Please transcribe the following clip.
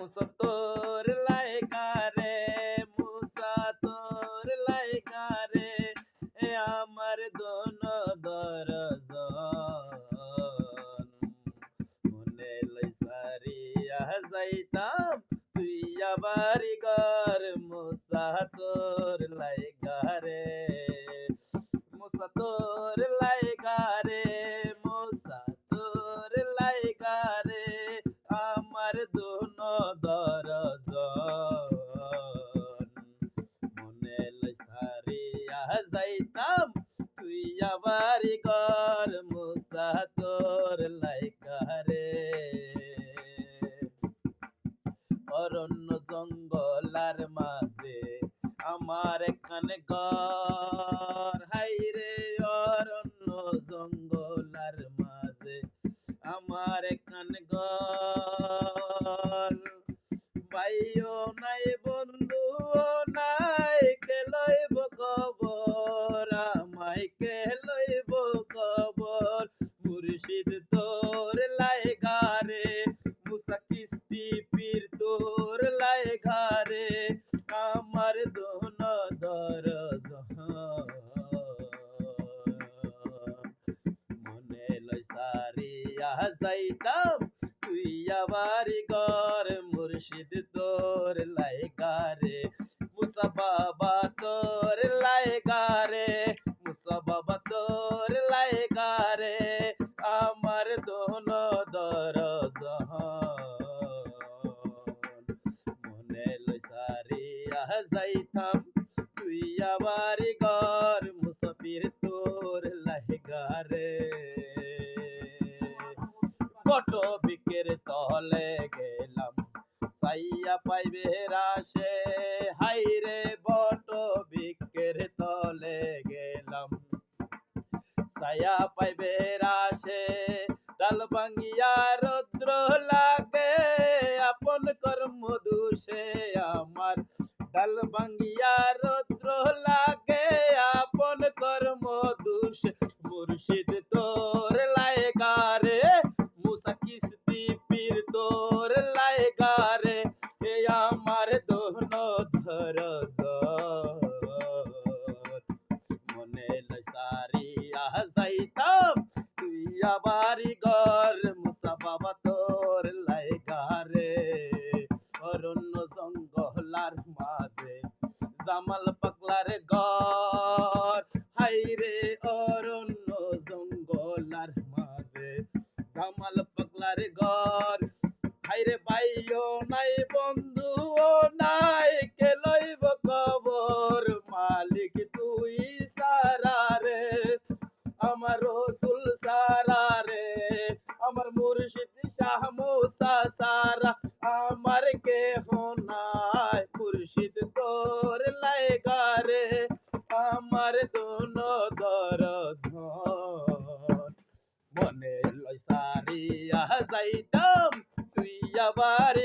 মুসা তোর লাইগা রে, মুসা তোর লাইগা রে, আমার দোন দরজন মনে লই সারিয়া যাইতাম তুই আবার ঘর। মুসা তোর লাইগা রে, মুসা তোর লাইগা রে, মুসা তোর লাইগা রে, আমার দোন দরজন মনে লই সারিয়া যাইতাম তুই আবার ঘর। মুসা তোর লাইগা রে, অরণ্য জঙ্গলার মাঝে আমার এখানে ঘর। হাইরে অরণ্য জঙ্গলার মাঝে আমার এখানে ঘর। ভাইও নাই বন্ধুও নাই, কে লইব খবর আমায়, কে লইব খবর। মুর্শিদ তোর লাইগা রে, মুসা কিস্তি পীর তোর লাইগা রে, আমার দোন দরজন মনে লই সারিয়া যাইতাম তুই আবার ঘর। মুর্শিদ তোর লাইগা রে, মুসা বাবা তোর লাইগা রে, মুসা বাবা তোর লাইগা রে, আমার দোন দরজন মনে লই সারিয়া যাইতাম তুই আবার ঘর। মুসাফির তোর লাইগা রে, বট বিকের তলে গেলাম সাইয়া পাইবে রাশে। হাইরে বট বিকের তলে গেলাম সায়া পাইবে রাশে। ডাল ভাঙ্গিয়া রৌদ্র লাগে আপন কর্ম দোষে আমার, ডাল ভাঙ্গিয়া রৌদ্র লাগে আপন কর্ম দোষে। মুর্শিদ তোর লাইগা রে, মুসা কিস্তি পীর তোর লাইগা রে, আমার দোন দরজন মনে লই সারিয়া যাইতাম তুই আবার ঘর। মুসা বাবা তোর লাইগা রে, অরণ্য জঙ্গলার মাঝে জামাল পাগলার ঘর। হাইরে অরণ্য জঙ্গলার মাঝে জামাল পাগলার ঘর। হাইরে ভাইও নাই বন্ধুও নাই, কে লইব খবর মালিক তুই সারা রে, আমার রসুল সারা রে, আমার মুর্শিদ শাহ মুসা সারা, আমার কেহ নাই। মুর্শিদ তোর লাইগা রে, আমার দোন দরজন মনে লই সারিয়া যাইতাম তুই আবার